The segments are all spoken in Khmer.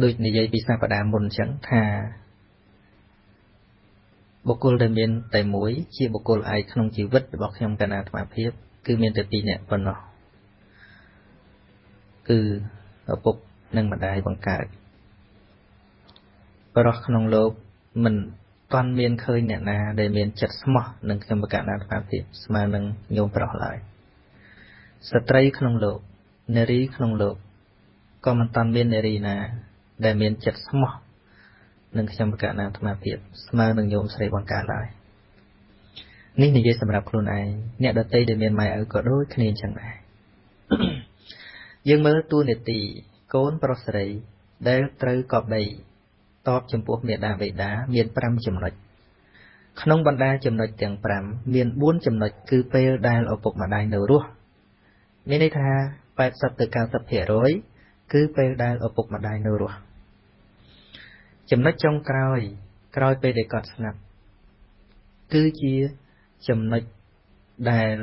ដូចនិយាយពីសាបដាមុនអញ្ចឹងថាបុគ្គលដែលមានតែមួយជាបុគ្គលឯកក្នុងជីវិតរបស់ខ្ញុំកណ្ណាអាត្មាភាពគឺមានតែ2នាក់ប៉ុណ្ណោះគឺឪពុកនិងម្ដាយបង្កើតបរិសក្នុងលោកមិនទាន់មានឃើញអ្នកណាដែលមានចិត្តស្មោះនឹងខ្ញុំកណ្ណាអាត្មាភាពស្មើនឹងញោមប្រុសឡើយស្ត្រីក្នុងលោកនារីក្នុងលោកក៏មិនតាន់មាននារីណាដែលមានចិត្តស្មោះនឹងខ្ញុំកណ្ណាអាត្មាភាពស្មើនឹងញោមស្រីបង្កើតឡើយនេះនិយាយសម្រាប់ខ្លួនឯងអ្នកដទៃដែលមានម៉ែឪក៏ដូចគ្នាអញ្ចឹងដែរយើងមើលតួនាទីកូនប្រុសស្រីដែលត្រូវកប់ដីតបចំពោះមេដាបេដាមាន5ចំណុចក្នុងបណ្ដាចំណុចទាំង5មាន4ចំណុចគឺពេលដែលឪពុកម្ដាយនៅរស់មានន័យថា80ទៅ90% គឺពេលដែលឪពុកម្ដាយនៅរស់ចំណុចចុងក្រោយពេលដែលគាត់ស្លាប់គឺជាចំណុចដែល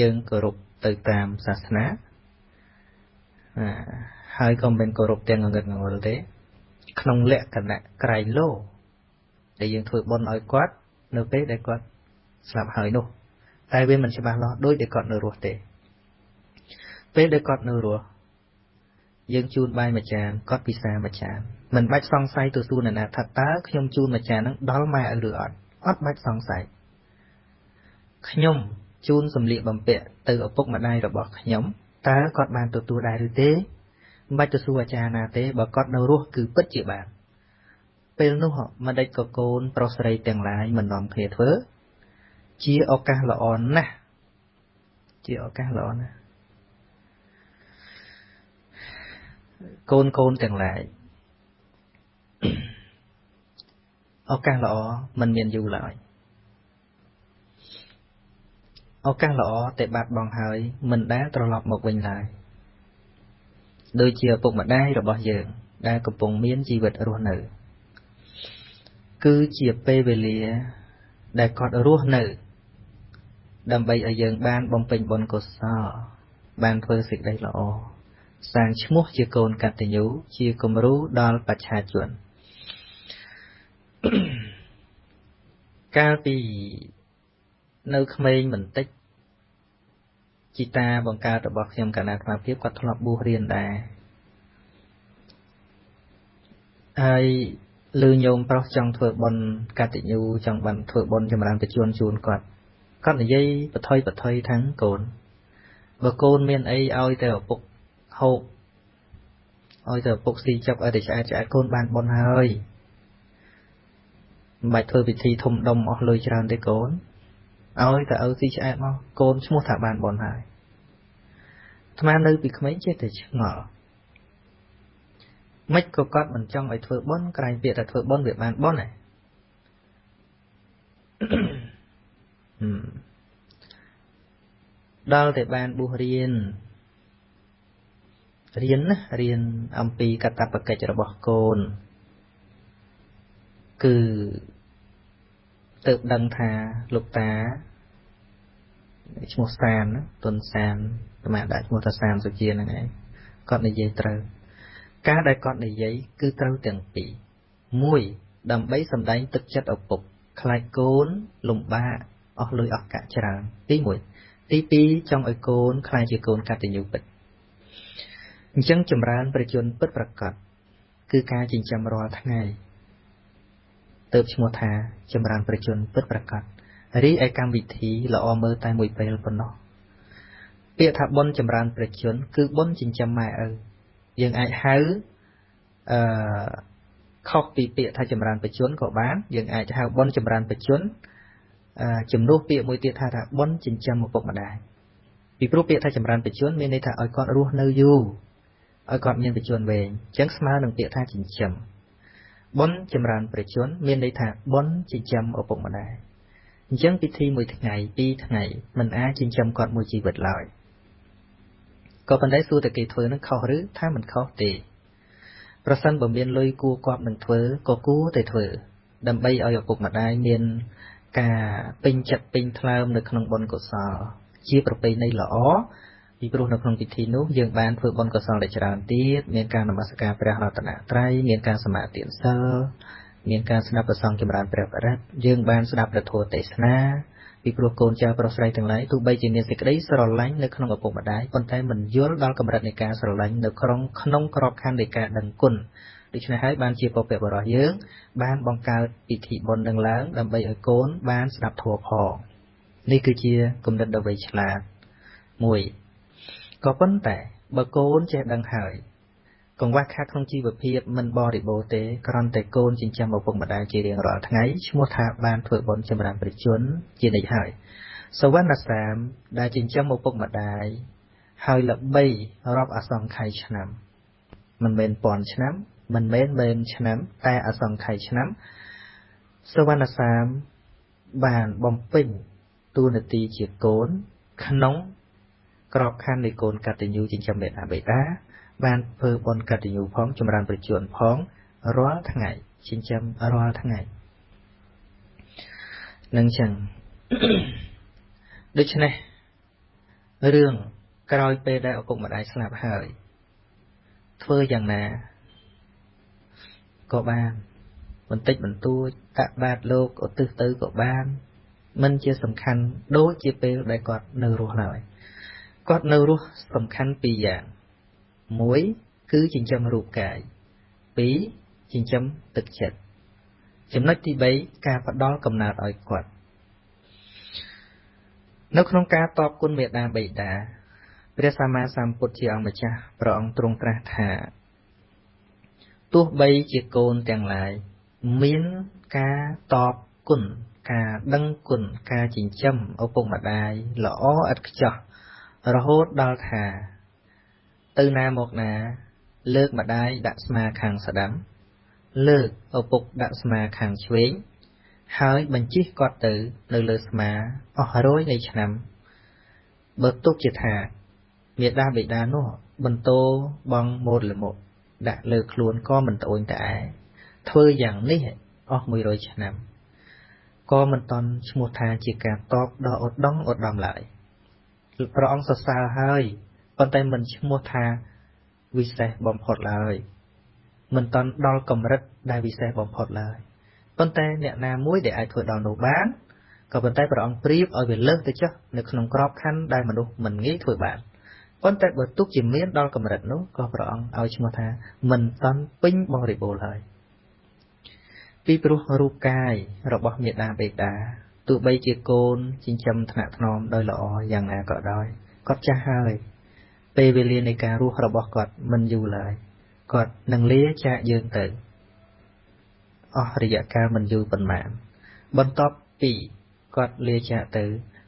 យើងគោរពទៅតាមសាសនាហើយក៏មិនគោរពទាំងងងឹតងងល់ទេក្នុងលក្ខណៈក្រៃលោដែលយើងធ្វើបុណ្យឲ្យគាត់នៅពេលដែលគាត់ស្លាប់ហើយនោះតែវាមិនច្បាស់លាស់ដូចដែលគាត់នៅរស់ទេពេលដែលគាត់នៅរស់យើងជូនបាយមួយចានគាត់ពិសាមួយចានមិនបាច់សង្ស័យទៅសួរនរណាថាតើខ្ញុំជូនមួយចានហ្នឹងដល់ម៉ែឪឬអត់អត់បាច់សង្ស័យខ្ញុំជូនសម្លៀកបំពាក់ទៅឪពុកម្ដាយរបស់ខ្ញុំតើគាត់បានទទួលដែរឬទេមិនបាច់ទៅសួរអាចារ្យណាទេបើគាត់នៅរស់គឺពិតជាបានពេលនោះមិនដេចក៏កូនប្រុសស្រីទាំងឡាយមិននាំគ្នាធ្វើជាឱកាសល្អណាស់កូនទាំងឡាយឱកាសល្អមិនមានយូរឡើយឱកាសល្អតែបាត់បង់ហើយមិនដែលត្រឡប់មកវិញឡើយដូចជាឪពុកម្ដាយរបស់យើងដែលកំពុងមានជីវិតរស់នៅគឺជាពេលវេលាដែលគាត់រស់នៅដើម្បីឲ្យយើងបានបំពេញបុណ្យកុសលបានធ្វើសេចក្តីល្អសាងឈ្មោះជាកូនកតញ្ញូជាគំរូដល់បច្ឆាជនកាលពីនៅក្មេងបន្តិចជីតាបង្កើតរបស់ខ្ញុំកណ្ណាអាត្មាភាពគាត់ធ្លាប់បួសរៀនដែរហើយឮញោមប្រុសចង់ធ្វើបុណ្យកតញ្ញូចង់បានធ្វើបុណ្យចម្រើនបច្ចុប្បន្នជូនគាត់និយាយបថុយថាងកូនបើកូនមានអីឲ្យតែឪពុកហូបឲ្យតែឪពុកស៊ីចប់ឲ្យតែឆ្អែតកូនបានបុណ្យហើយមិនបាច់ធ្វើពិធីធំដុំអស់លុយច្រើនទេកូនឲ្យតែឪស៊ីឆ្អែតមកកូនឈ្មោះថាបានបុណ្យហើយអាត្មានៅពីក្មេងចេះតែឆ្ងល់មិនក៏គាត់មិនចង់ឲ្យធ្វើបុណ្យក្រែងពាក្យថាធ្វើបុណ្យវាបានបុណ្យដល់តែបានបួសរៀនអំពីកតបកិច្ចរបស់កូនគឺទើបដឹងថាលោកតាឈ្មោះសានទុនសានអាត្មាដាក់ឈ្មោះថាសានសុជាហ្នឹងឯងគាត់និយាយត្រូវការដែលគាត់និយាយគឺត្រូវទាំងពីរមួយដើម្បីសម្ដែងទឹកចិត្តឪពុកខ្លាចកូនលំបាកអស់លុយអស់កាក់ច្រើនទី1ទី2ចង់ឲ្យកូនខ្លាចជាកូនកតញ្ញូពិតអញ្ចឹងចម្រើនប្រជជនពិតប្រកបគឺការចិញ្ចឹមរាល់ថ្ងៃទៅឈ្មោះថាចម្រើនប្រជជនពិតប្រកបរីឯកម្មវិធីល្អមើលតែមួយពេលប៉ុណ្ណោះពាក្យថាបុណ្យចម្រើនប្រជជនគឺបុណ្យចិញ្ចឹមម៉ែឪយើងអាចហៅខុសពីពាក្យថាចម្រើនប្រជជនក៏បានយើងអាចហៅបុណ្យចម្រើនប្រជជនជំនួសពាក្យមួយទៀតថាបុណ្យចិញ្ចឹមឪពុកម្ដាយពីព្រោះពាក្យថាចម្រើនប្រជជនមានន័យថាឲ្យគាត់រស់នៅយូរឲ្យគាត់មានប្រជជនវែងអញ្ចឹងស្មើនឹងពាក្យថាចិញ្ចឹមបុណ្យចម្រើនប្រជជនមានន័យថាបុណ្យចិញ្ចឹមឪពុកម្ដាយអញ្ចឹងពិធីមួយថ្ងៃ2ថ្ងៃមិនអាចចិញ្ចឹមគាត់មួយជីវិតឡើយក៏ប៉ុន្តែសួរតែគេធ្វើនឹងខុសឬថាមិនខុសទេប្រសិនបើមានលុយគួរគាត់នឹងធ្វើក៏គួរតែធ្វើដើម្បីឲ្យឪពុកម្ដាយមានការពេញចិត្តពេញថ្លើមនៅក្នុងបុណ្យកុសលជាប្រពៃណីល្អ ពីព្រោះនៅក្នុងពិធីនោះយើងបានធ្វើបុណ្យកុសលដែលច្រើនទៀតមានការនមស្ការព្រះរតនត្រ័យមានការសមាទិសិលមានការស្ដាប់ព្រះសង្ឃចម្រើនព្រះបរិត្តយើងបានស្ដាប់ព្រះធម៌ទេសនាពីព្រោះកូនចៅប្រុសស្រីទាំងឡាយទោះបីជាមានសេចក្តីស្រឡាញ់នៅក្នុងឪពុកម្ដាយប៉ុន្តែមិនយល់ដល់កម្រិតនៃការស្រឡាញ់នៅក្នុងក្របខ័ណ្ឌនៃការដឹងគុណដូច្នេះហើយបានជាពពកបរោះយើងបានបង្កើតពិធីបុណ្យនឹងឡើងដើម្បីឲ្យកូនបានស្ដាប់ធម៌ផងនេះគឺជាគំនិតដ៏វៃឆ្លាតមួយក៏ប៉ុន្តែបើកូនចេះដឹងហើយកង្វះខាតក្នុងជីវភាពមិនបរិបូរណ៍ទេគ្រាន់តែកូនចិញ្ចឹមឪពុកម្ដាយជារៀងរាល់ថ្ងៃឈ្មោះថាបានធ្វើបុណ្យចម្រើនព្រះជន្មជានិច្ចហើយសវណ្ណសាមដែលចិញ្ចឹមឪពុកម្ដាយហើយល្បីរាប់អសង្ខ័យឆ្នាំមិនមែនពាន់ឆ្នាំមិនមែនម៉ឺនឆ្នាំតែអសង្ខ័យឆ្នាំសវណ្ណសាមបានបំពេញតួនាទីជាកូនក្នុងក្របខ័ណ្ឌនៃកូនកតញ្ញូចិញ្ចឹមមេត្តាបិតាបានធ្វើបុណ្យកតញ្ញូផងចម្រើនព្រះជន្មផងរាល់ថ្ងៃចិញ្ចឹមរាល់ថ្ងៃនឹងចឹងដូច្នេះរឿងក្រោយពេលដែលឪពុកម្ដាយស្លាប់ហើយធ្វើយ៉ាងណាក៏បានបន្តិចបន្តួចតាក់បាតលោកឧទ្ទិសទៅក៏បានមិនជាសំខាន់ដូចជាពេលដែលគាត់នៅរស់ឡើយគាត់នៅរស់សំខាន់ពីរយ៉ាងមួយគឺចិញ្ចឹមរូបកាយពីរចិញ្ចឹមទឹកចិត្តចំណុចទី3ការផ្ដល់កំណើតឲ្យគាត់នៅក្នុងការតបគុណមេដាបិតាព្រះសម្មាសម្ពុទ្ធជាអង្គម្ចាស់ព្រះអង្គទ្រង់ត្រាស់ថាទោះបីជាកូនទាំងឡាយមានការតបគុណការដឹងគុណការចិញ្ចឹមឪពុកម្ដាយល្អឥតខ្ចោះរហូតដល់ថាទៅណាមកណាលើកម្ដាយដាក់ស្មាខាងស្ដាំលើកឪពុកដាក់ស្មាខាងឆ្វេងហើយបញ្ជិះគាត់ទៅនៅលើស្មាអស់100នៃឆ្នាំបើទុកជាថាមេដាបិតានោះបន្តបងមូលមុខដាក់លើខ្លួនក៏មិនត្អូញត្អែធ្វើយ៉ាងនេះអស់100ឆ្នាំក៏មិនតន់ឈ្មោះថាជាការតបដ៏ឧត្តមឧត្តមឡើយព្រះអង្គសរសើរហើយប៉ុន្តែមិនឈ្មោះថាវិសេសបំផុតឡើយមិនតន់ដល់កម្រិតដែលវិសេសបំផុតឡើយប៉ុន្តែអ្នកណាមួយដែលអាចធ្វើដល់នោះបានក៏ប៉ុន្តែព្រះអង្គប្រៀបឲ្យវាលើសទៅចុះនៅក្នុងក្របខ័ណ្ឌដែលមនុស្សមិនងាយធ្វើបានប៉ុន្តែបើទុកជាមានដល់កម្រិតនោះក៏ព្រះអង្គឲ្យឈ្មោះថាមិនតន់ពេញបរិបូរណ៍ឡើយពីព្រោះរូបកាយរបស់មេដាបេតាទោះបីជាកូនចិញ្ចឹមថ្នាក់ថ្នមដោយល្អយ៉ាងណាក៏ដោយគាត់ចាស់ហើយពេលវេលានៃការរស់របស់គាត់មិនយូរឡើយគាត់នឹងលាចាកយើងទៅអស់រយៈកាលមិនយូរប៉ុន្មានបន្ទាប់ពីគាត់លាចាកទៅ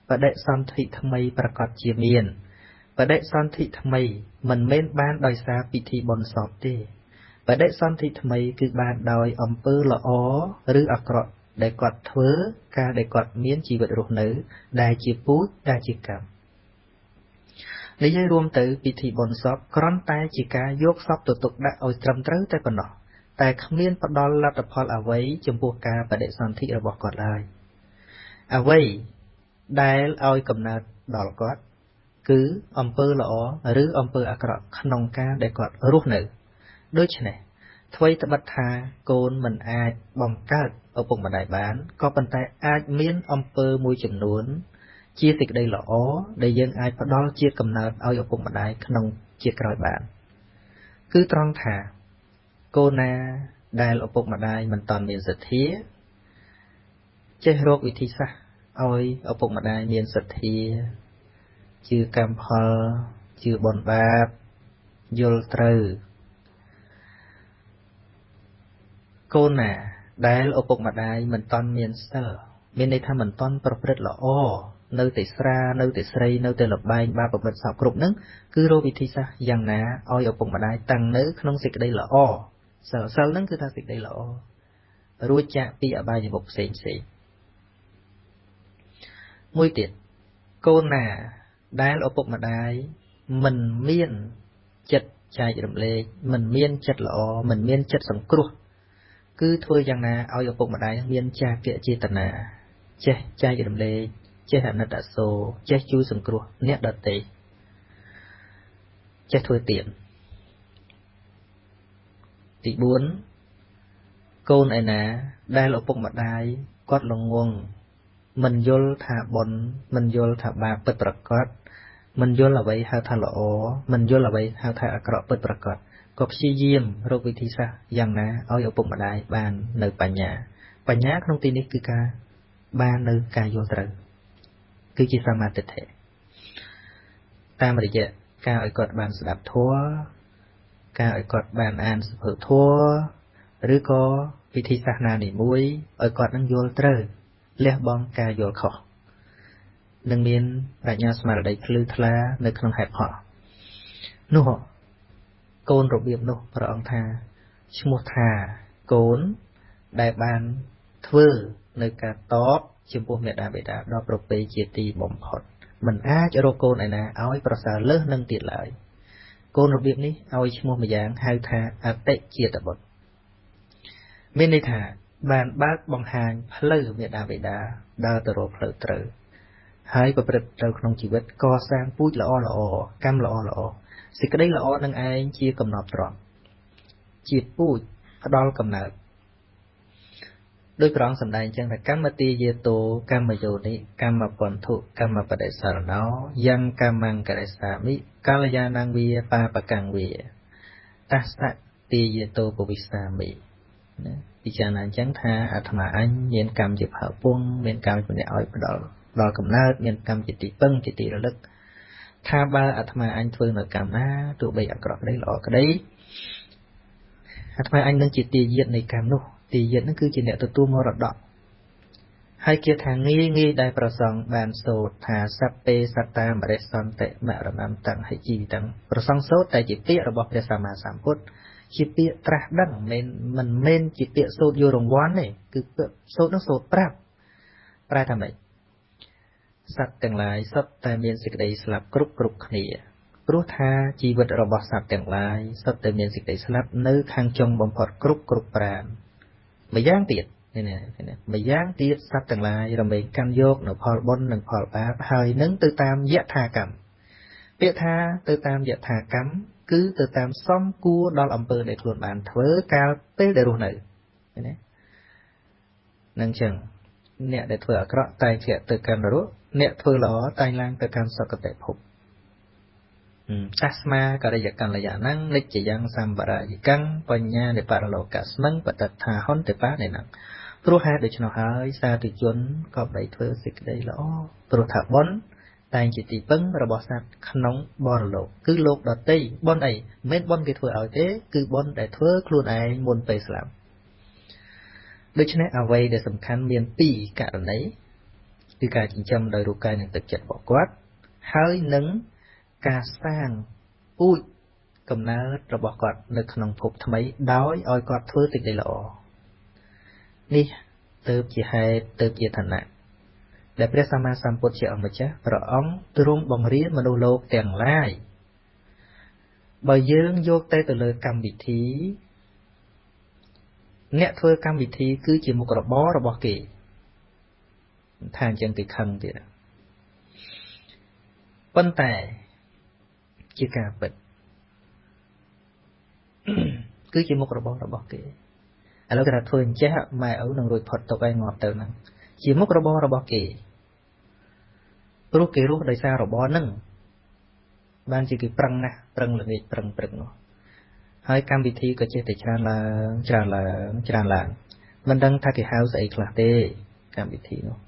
បដិសន្ធិថ្មីប្រកាសជាមានបដិសន្ធិថ្មីមិនមែនបានដោយសារពិធីបុណ្យសពទេបដិសន្ធិថ្មីគឺបានដោយអំពើល្អឬអាក្រក់ដែលគាត់ធ្វើការដែលគាត់មានជីវិតរស់នៅដែលជាពូជដែលជាកម្មនិយាយរួមទៅពិធីបុណ្យសពគ្រាន់តែជាការយកសពទៅទុកដាក់ឲ្យត្រឹមត្រូវតែប៉ុណ្ណោះតែគ្មានផ្ដល់លទ្ធផលអ្វីចំពោះការបដិសន្ធិរបស់គាត់ឡើយអ្វីដែលឲ្យកំណើតដល់គាត់គឺអំពើល្អឬអំពើអាក្រក់ក្នុងការដែលគាត់រស់នៅដូច្នេះអ្វីត្បិតថាកូនមិនអាចបង្កើតឪពុកម្ដាយបានក៏ប៉ុន្តែអាចមានអំពើមួយចំនួនជាសេចក្តីល្អដែលយើងអាចផ្ដល់ជាកំណើតឲ្យឪពុកម្ដាយក្នុងជាក្រោយបានគឺត្រង់ថាកូនណាដែលឪពុកម្ដាយមិនតាន់មានសទ្ធាចេះរកវិធីសាស្ត្រឲ្យឪពុកម្ដាយមានសទ្ធាជឿកម្មផលជឿបុណ្យបាបយល់ត្រូវកូនណាដែលឪពុកម្ដាយមិនតាន់មានសិលមានន័យថាមិនតាន់ប្រព្រឹត្តល្អនៅតែស្រានៅតែស្រីនៅតែលបែងបាបប្រព្រឹត្តសពគ្រប់ហ្នឹងគឺរកវិធីសាស្ត្រយ៉ាងណាឲ្យឪពុកម្ដាយតាំងនៅក្នុងសេចក្តីល្អសិលហ្នឹងគឺថាសេចក្តីល្អរួចចាកពីអបាយមុខផ្សេងមួយទៀតកូនណាដែលឪពុកម្ដាយមិនមានចិត្តចែករំលែកមិនមានចិត្តល្អមិនមានចិត្តសង្គ្រោះគឺធ្វើយ៉ាងណាឲ្យឪពុកម្ដាយមានចាគៈចេតនាចេះចែករំលែកចេះអាណិតអាសូរចេះជួយសង្គ្រោះអ្នកដទៃ ចេះធ្វើទៀនទី4កូនឯណាដែលឪពុកម្ដាយគាត់ល្ងងមិនយល់ថាបុណ្យមិនយល់ថាបាបពិតប្រាកដមិនយល់អ្វីហៅថាល្អមិនយល់អ្វីហៅថាអាក្រក់ពិតប្រាកដក៏ព្យាយាមរកវិធីសាស្ត្រយ៉ាងណាឲ្យឪពុកម្ដាយបាននៅបញ្ញាក្នុងទីនេះគឺការបាននៅការយល់ត្រូវគឺជាសមាធិធិតាមរយៈការឲ្យគាត់បានស្ដាប់ធម៌ការឲ្យគាត់បានអានសភៅធម៌ឬក៏វិធីសាស្ត្រណានីមួយឲ្យគាត់នឹងយល់ត្រូវលះបង់ការយល់ខុសនឹងមានប្រាជ្ញាស្មារតីភ្លឺថ្លានៅក្នុងហេតុផលនោះកូនរបៀបនោះព្រះអង្គថាឈ្មោះថាកូនដែលបានធ្វើនៅការតបចំពោះមេដាបេតាដល់ប្រពៃជាទីបំផុតមិនអាចរកកូនឯណាឲ្យប្រសើរលើសនឹងទៀតឡើយកូនរបៀបនេះឲ្យឈ្មោះម្យ៉ាងហៅថាអតិជាតិបុត្រមានន័យថាបានបើកបង្ហាញផ្លូវមេដាបេតាដើរទៅរកផ្លូវត្រូវហើយប្រព្រឹត្តទៅក្នុងជីវិតកសាងពូជល្អកម្មល្អសេចក្តីល្អនឹងឯងជាកំណប់ទ្រព្យជាពូជផ្ដល់កំណើតដោយព្រះអង្គសម្ដែងចឹងថាកម្មតិយេតោកម្មយោនិកម្មពន្ធុកម្មបដិសរណោយ៉ាងកម្មង្ករិសាមិកាលយានងវាបាបកੰវាតស្សតិយេតោពវិស្សាមិពិចារណាចឹងថាអាត្មាអញមានកម្មជាផៅពងមានកម្មជាអ្នកឲ្យផ្ដល់កំណើតមានកម្មជាទីពឹងជាទីរលឹកថាបើអាត្មាអញធ្វើនៅកម្មណាទោះបីអាក្រក់ក្តីល្អក្តីអាត្មាអញនឹងជាទាយាទនៃកម្មនោះទាយាទនឹងគឺជាអ្នកទទួលមរតកហើយគេថាងាយដែលប្រសងបានសូត្រថាសัพពេសត្តាមរិសន្តិមរណន្តហិជីវិតੰប្រសងសូត្រតែជាពាក្យរបស់ព្រះសម្មាសម្ពុទ្ធជាពាក្យត្រាស់ដឹងមិនមែនជាពាក្យសូត្រយករង្វាន់ទេគឺសូត្រនឹងសូត្រប្រាប់ប្រែថាម៉េចសត្វទាំងឡាយសុទ្ធតែមានសេចក្តីស្លាប់គ្រប់គ្នាព្រោះថាជីវិតរបស់សត្វទាំងឡាយសុទ្ធតែមានសេចក្តីស្លាប់នៅខាងចុងបំផុតគ្រប់ប្រាណម្យ៉ាងទៀតម្យ៉ាងទៀតសត្វទាំងឡាយរមែងកាន់យកនៅផលបុណ្យនិងផលបាបហើយនឹងទៅតាមយថាកម្មពាក្យថាទៅតាមយថាកម្មគឺទៅតាមសំគួរដល់អំពើដែលខ្លួនបានធ្វើកាលពេលដែលរស់នៅណានឹងចឹងអ្នកដែលធ្វើអាក្រក់តែងធ្លាក់ទៅកាន់នរកអ្នកធ្វើល្អតែងឡើងទៅកាន់សុគតិភពតាស្មាករិយកល្យាណੰនិច្ចយ៉ាងសម្បរាយិកੰបញ្ញានិបរលោកស្មឹងបតថាហន្តិបាណេណੰព្រោះហេតុដូច្នោះហើយសាធុជនក៏បីធ្វើសេចក្តីល្អព្រោះថាបុណ្យតែងជាទីពឹងរបស់សត្វក្នុងបរលោកគឺលោកដតីបុណ្យអីមិនមែនបុណ្យគេធ្វើឲ្យទេគឺបុណ្យដែលធ្វើខ្លួនឯងមុនពេលស្លាប់ដូច្នេះអ្វីដែលសំខាន់មាន2ករណីគឺការចិញ្ចឹមដោយរូបកាយនិងទឹកចិត្តរបស់គាត់ហើយនឹងការសាងពូជកំណើតរបស់គាត់នៅក្នុងភពថ្មីដោយឲ្យគាត់ធ្វើសេចក្តីល្អនេះទើបជាហេតុទើបជាឋានៈដែលព្រះសម្មាសម្ពុទ្ធជាអម្ចាស់ព្រះអង្គទ្រង់បង្រៀនមនុស្សលោកទាំងឡាយបើយើងយកទៅលើកម្មវិធីអ្នកធ្វើកម្មវិធីគឺជាមុខរបររបស់គេថាអញ្ចឹងគេខឹងទៀតប៉ុន្តែជាការពិតគឺជាមុខរបររបស់គេឥឡូវគេថាធ្វើអញ្ចេះម៉ែឪនឹងរួចផុតទុកឯងងាប់ទៅហ្នឹងជាមុខរបររបស់គេព្រោះគេរស់ដោយសាររបរហ្នឹងបានជាគេប្រឹងណាស់ប្រឹងល្ងាចប្រឹងព្រឹកនោះហើយកម្មវិធីក៏ចេះតែច្រើនឡើងមិនដឹងថាគេហៅស្អីខ្លះទេកម្មវិធីនោះ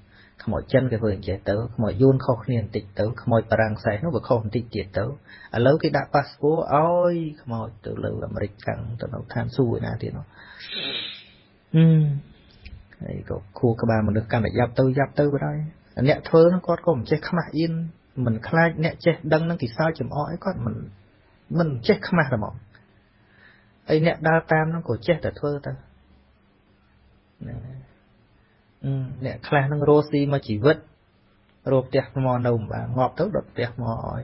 ខ្មោចចិនគេធ្វើអញ្ចេះទៅខ្មោចយួនខុសគ្នាបន្តិចទៅខ្មោចបារាំងសេះនោះវាខុសបន្តិចទៀតទៅឥឡូវគេដាក់ប៉ាសពតឲ្យខ្មោចទៅលើអាមេរិកកាំងទៅនៅឋានសួគ៌ឯណាទៀតនោះហើយក៏ខួរក្បាលមនុស្សកាន់តែយ៉ាប់ទៅបណ្ដោយអ្នកធ្វើនោះគាត់ក៏មិនចេះខ្មាស់អៀនមិនខ្លាចអ្នកចេះដឹងនឹងគេសើចចំអកអីគាត់មិនចេះខ្មាស់តែហ្មងហើយអ្នកដើរតាមនោះក៏ចេះតែធ្វើទៅអ្នកខ្លះនឹងរស់ស៊ីមកជីវិតរកផ្ទះថ្មនៅម្បាលងាប់ទៅដុតផ្ទះថ្មឲ្យ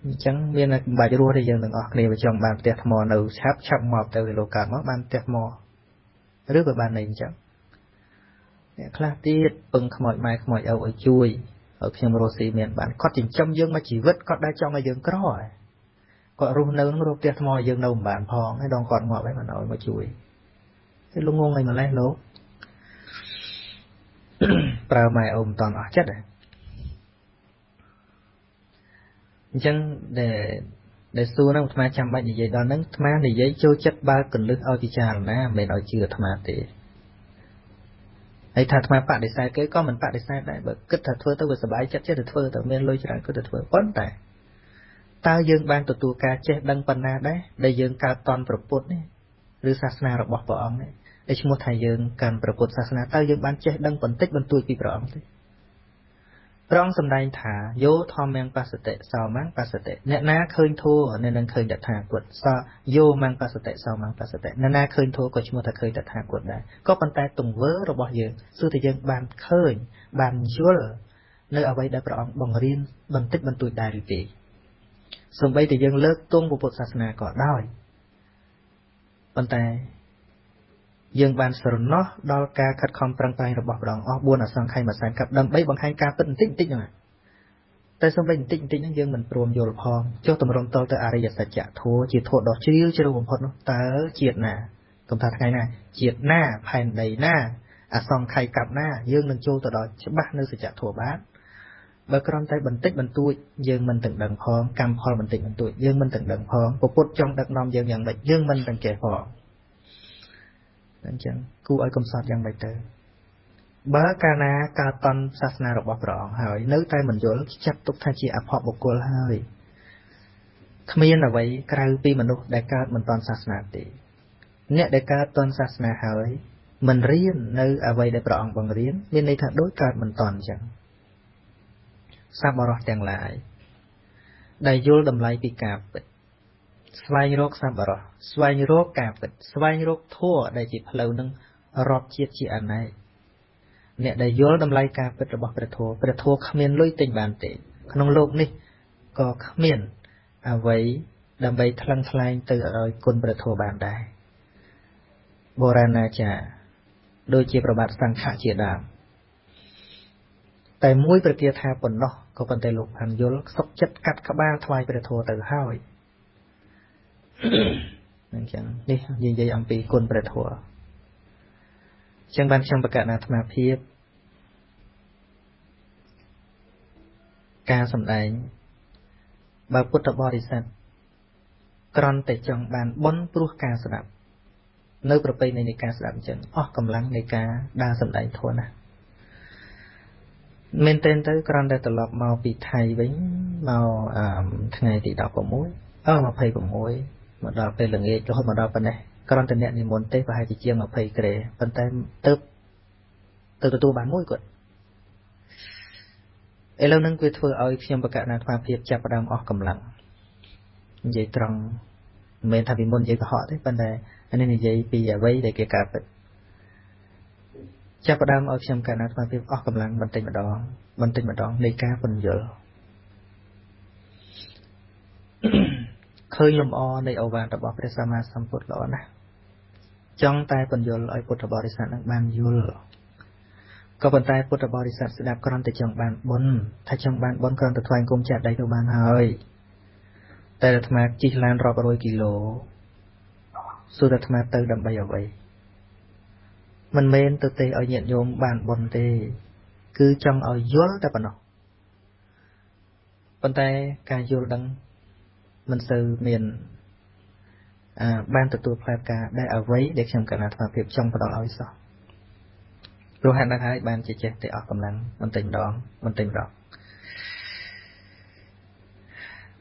អញ្ចឹងមានតែបាច់រស់ទេយើងទាំងអស់គ្នាបើចង់បានផ្ទះថ្មនៅឆាប់ងាប់ទៅវាលោកកើតមកបានផ្ទះថ្មឬក៏បានអីអញ្ចឹងអ្នកខ្លះទៀតពឹងខ្មោចម៉ែខ្មោចឪឲ្យជួយ ở khi mà rosi miền bạn có chỉnh châm dương mà chỉ vứt có đai trong là dương có rồi có rùa nâu nó rùa tiệt mò dương nâu bạn phong hay đòn còn ngọ vậy mà nói mà chui cái lúc ngôn này mà lấy lố prao mai ôm toàn ở chất này chân để xua nó mà chăm bạn như vậy đó nó mà thì giấy cho chất ba cần lướt ao chi trà là mình nói chưa tham thì hay thật mà bạn để sai cái có mình bạn để sai đấy bởi kết thật thưa tôi vừa sờ bãi chất chết thật thưa tôi men lôi cho rằng cứ thật thưa vấn đề tao dương ban tụt tụ ca chết đăng pan na đấy đây dương ca toàn propos đấy rư sasna rồi bỏ ông đấy để chúng một thầy dương cần propos sasna tao dương ban chết đăng phân tích ban tuổi bị bỏ ông đấy rong sầm đai thả vô thom mang pasate sao mang pasate nè na khơi thua nên đang khơi đặt thả quật sao vô mang pasate sao mang pasate nè na khơi thua có chúng một thằng khơi đặt thả quật đấy có bàn tay tùng vớ rồi bỏ dương xưa thì dương bàn khơi bàn chúa nơi ở đây đã bỏ bằng riêng bằng tích ban tuổi đại vị xong bây thì dân lớp tôn của Phật Sasna có đòi bàn tay dân ban sờ nó đo ca khát khom prang tay rồi bỏ đòn ó buôn ở sang khay mà sang cặp đâm bấy bằng hai ca tinh tinh tinh rồi tại xong bây tinh tinh những dân mình prom vô phong cho tụi mình tôi tới Ariya Satya thua chỉ thua đó chiêu chưa đâu một nó tớ triệt nè công thật ngày này triệt na phèn đầy na à xong khay cặp na dân mình cho tụi đó chứ bắt nơi Satya thua bát bởi con tay bình tích bình tuổi dương mình từng đằng phong cam phong bình tích bình tuổi dương mình từng đằng phong bộ phốt trong đặc nom dương nhận bệnh dương mình từng trẻ phong nên chẳng cú ở công sọt dân bạch tử bá ca na ca ton sasna độc bọc rõ hỏi nếu tay mình dối chắc tục thay chỉ áp họ một cô hơi khmiên là vậy cái pi mình lúc đại ca mình ton sasna thì nè đại ca ton sasna hỏi mình riêng nơi ở vậy để rõ bằng riêng nên đây thật đối ca mình toàn chẳng sao bỏ chẳng lại đại vô đầm lại bị cạp xoay rốt sao bỏ xoay rốt cạp xoay rốt thua đại chỉ lâu nâng rọt chiết chị anh này nè đại vô đầm lại cạp rồi bỏ bật thua khmiên lôi tình bản tệក្នុងលោកនេះក៏គ្មានអ្វីដើម្បីថ្លឹងថ្លែងទៅឲ្យគុណព្រះធម៌បានដែរបុរាណាចារ្យដូចជាប្របាទសង្ឃៈជាដើមតែមួយប្រគាថាប៉ុណ្ណោះក៏ប៉ុន្តែលោកបានយល់សុខចិត្តកាត់ក្បាលថ្វាយព្រះធម៌ទៅហើយអញ្ចឹងនេះនិយាយអំពីគុណព្រះធម៌អញ្ចឹងបានខ្ញុំប្រកាសអាត្មាភាពការសម្ដែងបើពុទ្ធបរិស័ទក្រន់តែចង់បានបុណ្យព្រោះការស្ដាប់នៅប្រពៃណីនៃការស្ដាប់អញ្ចឹងអស់កម្លាំងនៃការដើរសម្ដែងធម៌ណាមែនទែនទៅគ្រាន់តែត្រឡប់មកពីថៃវិញមកថ្ងៃទី16 26មកដល់ពេលល្ងាចរហូតមកដល់ប៉ុណ្ណេះគ្រាន់តែអ្នកនិមន្តទេប្រហែលជាជាង20ក្រេប៉ុន្តែទៅទទួលបានមួយគាត់ឥឡូវហ្នឹងវាធ្វើឲ្យខ្ញុំប្រកាសអាត្មាភាពចាប់ផ្ដើមអស់កម្លាំងនិយាយត្រង់មិនមែនថាពីមុននិយាយកុហកទេប៉ុន្តែអានេះនិយាយពីអ្វីដែលគេកើតពិតចាប់ផ្ដើមឲ្យខ្ញុំកណ្ដាលអាត្មាភាពអស់កម្លាំងបន្តិចម្ដងនៃការពន្យល់ឃើញលំអនៃឱវាទរបស់ព្រះសម្មាសម្ពុទ្ធល្អណាស់ចង់តែពន្យល់ឲ្យពុទ្ធបរិស័ទនឹងបានយល់ក៏ប៉ុន្តែពុទ្ធបរិស័ទស្ដាប់គ្រាន់តែចង់បានបុណ្យថាចង់បានបុណ្យគ្រាន់តែថ្វាយគុំចាក់ដៃទៅបានហើយតែអាត្មាជិះឡានរាប់រយគីឡូសួរអាត្មាទៅដើម្បីអ្វីមិនមែនទៅទេឲ្យញាតិញោមបានបុណ្យទេគឺចង់ឲ្យយល់តែប៉ុណ្ណោះប៉ុន្តែការយល់ដឹងមិនសូវមានបានទទួលផ្លែផ្កាដែលអ្វីដែលខ្ញុំកណ្ដាលអាត្មាភាពចង់ផ្ដល់ឲ្យសោះព្រោះហេតុហ្នឹងហើយបានជាចេះតែអស់កម្លាំងបន្តិចម្ដង